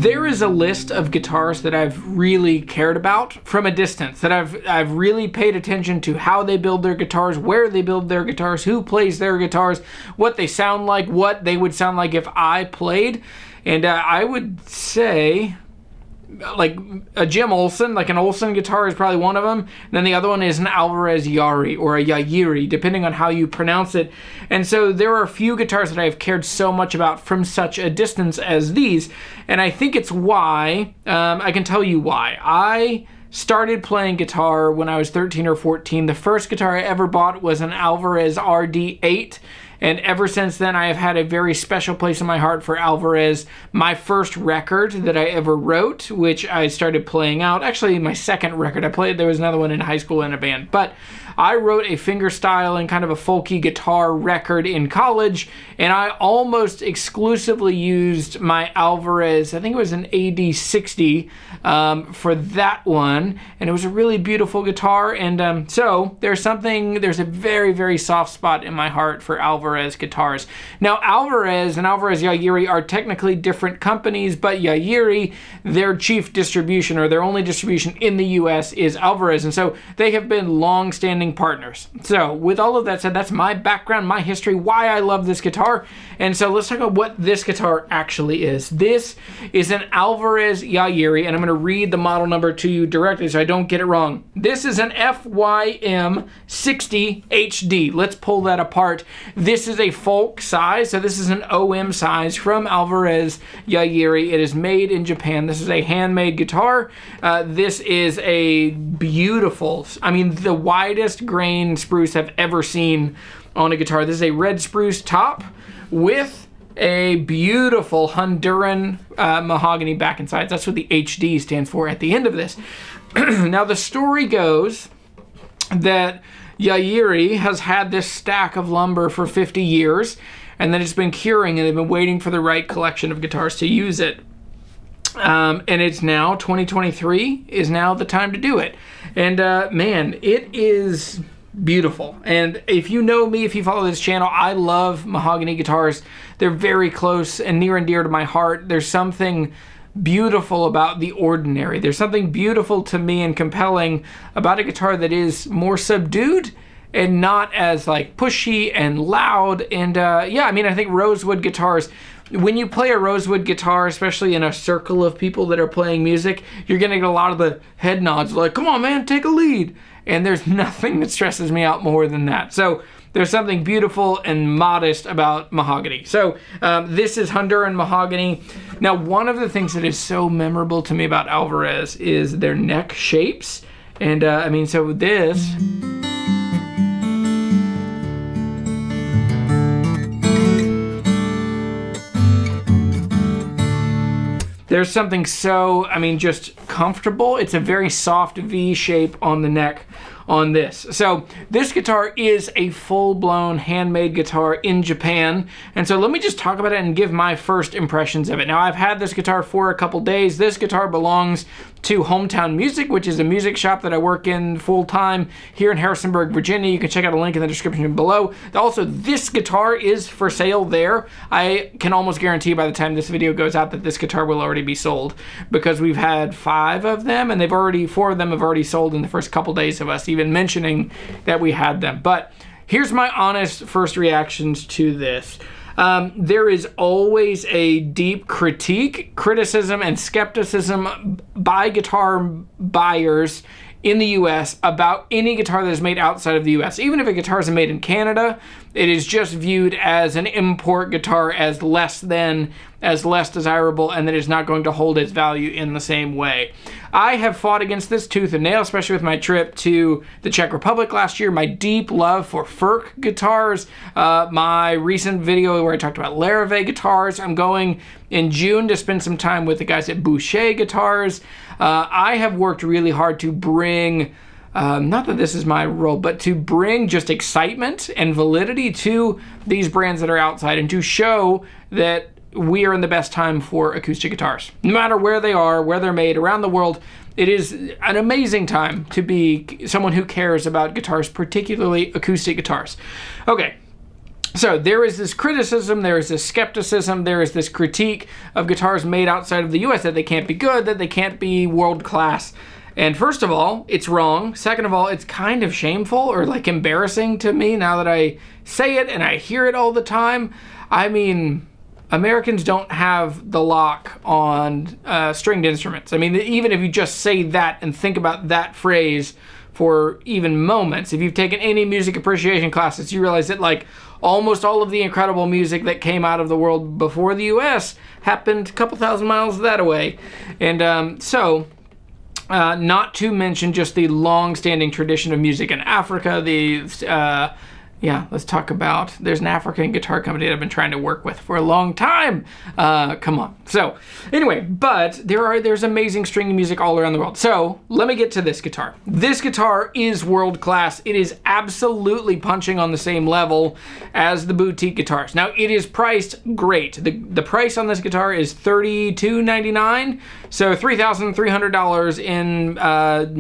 There is a list of guitars that I've really cared about from a distance, that I've really paid attention to how they build their guitars, where they build their guitars, who plays their guitars, what they sound like, what they would sound like if I played. And I would say, like a Jim Olsen, like an Olsen guitar is probably one of them. And then the other one is an Alvarez Yairi or a Yairi, depending on how you pronounce it. And so there are a few guitars that I have cared so much about from such a distance as these. And I think it's why, I can tell you why. I started playing guitar when I was 13 or 14. The first guitar I ever bought was an Alvarez RD8. And ever since then, I have had a very special place in my heart for Alvarez. My first record that I ever wrote, which I started playing out, actually my second record I played, there was another one in high school in a band, but I wrote a fingerstyle and kind of a folky guitar record in college, and I almost exclusively used my Alvarez, I think it was an AD60 for that one, and it was a really beautiful guitar. And so there's a very, very soft spot in my heart for Alvarez guitars. Now Alvarez and Alvarez Yairi are technically different companies, but Yairi, their chief distribution or their only distribution in the US is Alvarez, and so they have been long-standing partners. So with all of that said, that's my background, my history, why I love this guitar. And so let's talk about what this guitar actually is. This is an Alvarez Yairi, and I'm going to read the model number to you directly so I don't get it wrong. This is an FYM60HD. Let's pull that apart. This is a folk size, so this is an OM size from Alvarez Yairi. It is made in Japan. This is a handmade guitar. This is a beautiful, I mean, the widest grain spruce I've ever seen on a guitar. This is a red spruce top with a beautiful Honduran mahogany back and sides. That's what the HD stands for at the end of this. Now the story goes that Yairi has had this stack of lumber for 50 years, and then it's been curing, and they've been waiting for the right collection of guitars to use it. And it's now 2023 is now the time to do it. And man, it is beautiful. And if you know me, if you follow this channel, I love mahogany guitars. They're very close and near and dear to my heart. There's something beautiful about the ordinary. There's something beautiful to me and compelling about a guitar that is more subdued and not as like pushy and loud. And yeah, I mean, I think rosewood guitars, when you play a rosewood guitar, especially in a circle of people that are playing music, you're gonna get a lot of the head nods like, come on man, take a lead. And there's nothing that stresses me out more than that. So there's something beautiful and modest about mahogany. So this is Honduran mahogany. Now, one of the things that is so memorable to me about Alvarez is their neck shapes. And I mean, so this, there's something so, I mean, just comfortable. It's a very soft V shape on the neck on this. So this guitar is a full-blown handmade guitar in Japan. And so let me just talk about it and give my first impressions of it. Now, I've had this guitar for a couple days. This guitar belongs to Hometown Music, which is a music shop that I work in full-time here in Harrisonburg, Virginia. You can check out a link in the description below. Also, this guitar is for sale there. I can almost guarantee by the time this video goes out that this guitar will already be sold, because we've had 5 of them, and 4 of them have already sold in the first couple days of us even mentioning that we had them. But here's my honest first reactions to this. There is always a deep criticism, and skepticism by guitar buyers in the US about any guitar that is made outside of the US. Even if a guitar is made in Canada, it is just viewed as an import guitar, as less desirable, and that is not going to hold its value in the same way. I have fought against this tooth and nail, especially with my trip to the Czech Republic last year, my deep love for Ferk guitars, my recent video where I talked about Larrivee guitars. I'm going in June to spend some time with the guys at Boucher Guitars. I have worked really hard to bring, not that this is my role, but to bring just excitement and validity to these brands that are outside, and to show that we are in the best time for acoustic guitars. No matter where they are, where they're made around the world, it is an amazing time to be someone who cares about guitars, particularly acoustic guitars. Okay, So there is this criticism, there is this skepticism, there is this critique of guitars made outside of the US that they can't be good, that they can't be world class. And first of all, it's wrong. Second of all, it's kind of shameful or like embarrassing to me now that I say it and I hear it all the time. I mean, Americans don't have the lock on stringed instruments. I mean, even if you just say that and think about that phrase for even moments, if you've taken any music appreciation classes, you realize that like almost all of the incredible music that came out of the world before the US happened a couple thousand miles that away. And not to mention just the long-standing tradition of music in Africa. Yeah, let's talk about, there's an African guitar company that I've been trying to work with for a long time. Come on. So anyway, but there's amazing string music all around the world. So let me get to this guitar. This guitar is world class. It is absolutely punching on the same level as the boutique guitars. Now it is priced great. The price on this guitar is $32.99. So $3,300 in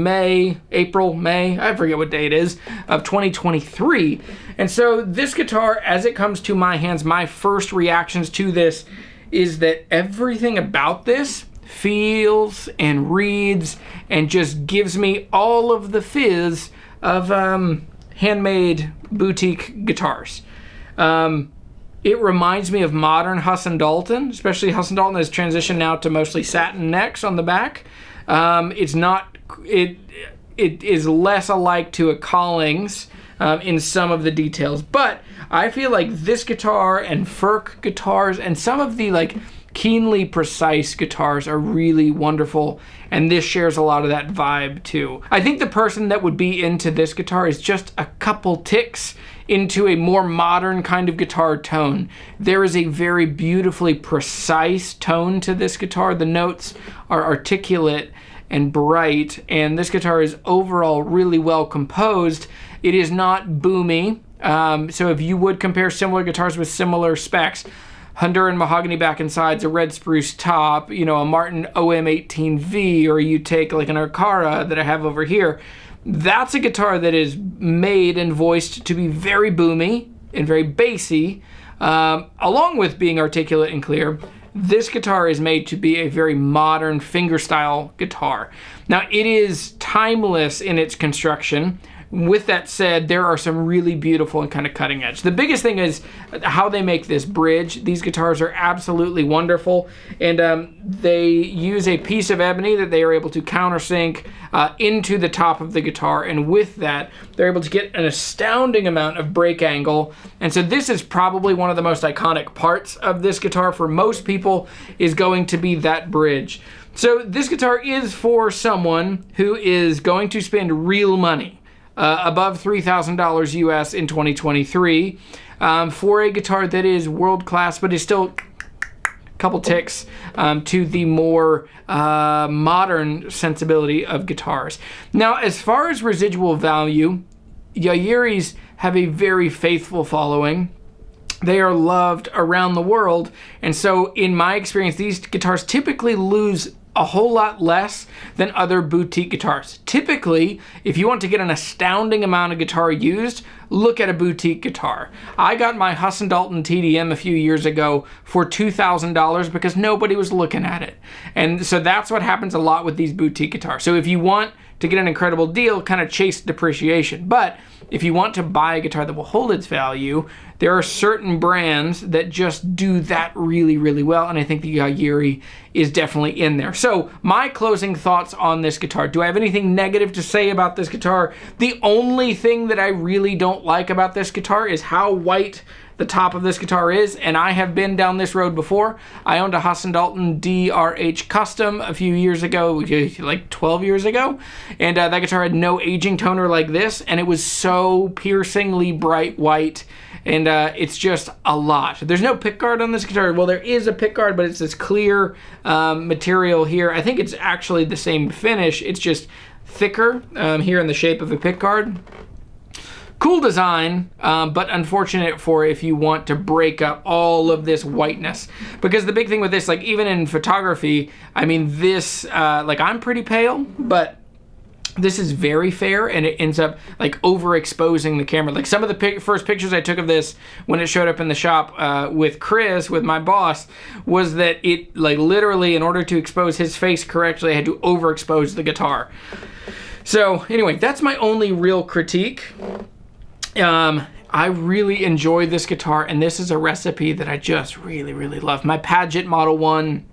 May, I forget what day it is, of 2023. And so this guitar, as it comes to my hands, my first reactions to this is that everything about this feels and reads and just gives me all of the fizz of handmade boutique guitars. It reminds me of modern Huss & Dalton, especially Huss & Dalton has transitioned now to mostly satin necks on the back. It is less alike to a Collings in some of the details, but I feel like this guitar and Ferk guitars and some of the like keenly precise guitars are really wonderful, and this shares a lot of that vibe too. I think the person that would be into this guitar is just a couple ticks into a more modern kind of guitar tone. There is a very beautifully precise tone to this guitar. The notes are articulate and bright, and this guitar is overall really well composed. It is not boomy. So if you would compare similar guitars with similar specs, Honduran mahogany back and sides, a red spruce top, you know, a Martin OM18V, or you take like an Arcara that I have over here, that's a guitar that is made and voiced to be very boomy and very bassy, along with being articulate and clear. This guitar is made to be a very modern fingerstyle guitar. Now, it is timeless in its construction. With that said, there are some really beautiful and kind of cutting edge. The biggest thing is how they make this bridge. These guitars are absolutely wonderful, and they use a piece of ebony that they are able to countersink into the top of the guitar, and with that, they're able to get an astounding amount of break angle. And so this is probably one of the most iconic parts of this guitar for most people, is going to be that bridge. So this guitar is for someone who is going to spend real money. Above $3,000 US in 2023 for a guitar that is world class, but is still a couple ticks to the more modern sensibility of guitars. Now, as far as residual value, Yairis have a very faithful following. They are loved around the world, and so in my experience, these guitars typically lose a whole lot less than other boutique guitars. Typically, if you want to get an astounding amount of guitar used, look at a boutique guitar. I got my Huss & Dalton TDM a few years ago for $2,000 because nobody was looking at it. And so that's what happens a lot with these boutique guitars. So if you want to get an incredible deal, kind of chase depreciation. But if you want to buy a guitar that will hold its value, there are certain brands that just do that really, really well, and I think the Yairi is definitely in there. So my closing thoughts on this guitar. Do I have anything negative to say about this guitar? The only thing that I really don't like about this guitar is how white the top of this guitar is, and I have been down this road before. I owned a Huss & Dalton DRH Custom a few years ago, like 12 years ago, and that guitar had no aging toner like this, and it was so piercingly bright white, and it's just a lot. There's no pickguard on this guitar. Well, there is a pickguard, but it's this clear material here. I think it's actually the same finish. It's just thicker here in the shape of a pickguard. Cool design, but unfortunate for if you want to break up all of this whiteness. Because the big thing with this, like even in photography, I mean this, like I'm pretty pale, but this is very fair, and it ends up like overexposing the camera. Like some of the first pictures I took of this when it showed up in the shop with Chris, with my boss, was that it like literally, in order to expose his face correctly, I had to overexpose the guitar. So anyway, that's my only real critique. I really enjoy this guitar, and this is a recipe that I just really, really love. My Paget Model 1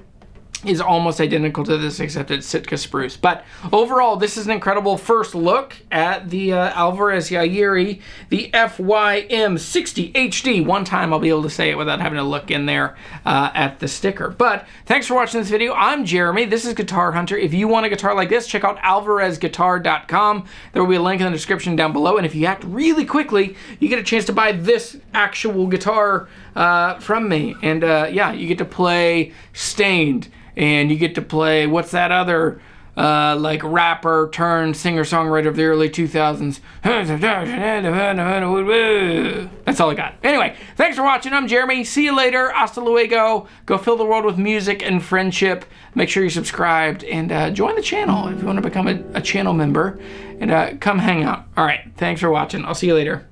is almost identical to this, except it's Sitka spruce. But overall, this is an incredible first look at the Alvarez Yairi, the FYM60HD. One time I'll be able to say it without having to look in there at the sticker. But thanks for watching this video. I'm Jeremy. This is Guitar Hunter. If you want a guitar like this, check out alvarezguitar.com. There will be a link in the description down below. And if you act really quickly, you get a chance to buy this actual guitar from me. And yeah, you get to play Stained. And you get to play, what's that other, like rapper turned singer-songwriter of the early 2000s. That's all I got. Anyway, thanks for watching. I'm Jeremy. See you later. Hasta luego. Go fill the world with music and friendship. Make sure you're subscribed and join the channel if you want to become a channel member and come hang out. All right, thanks for watching. I'll see you later.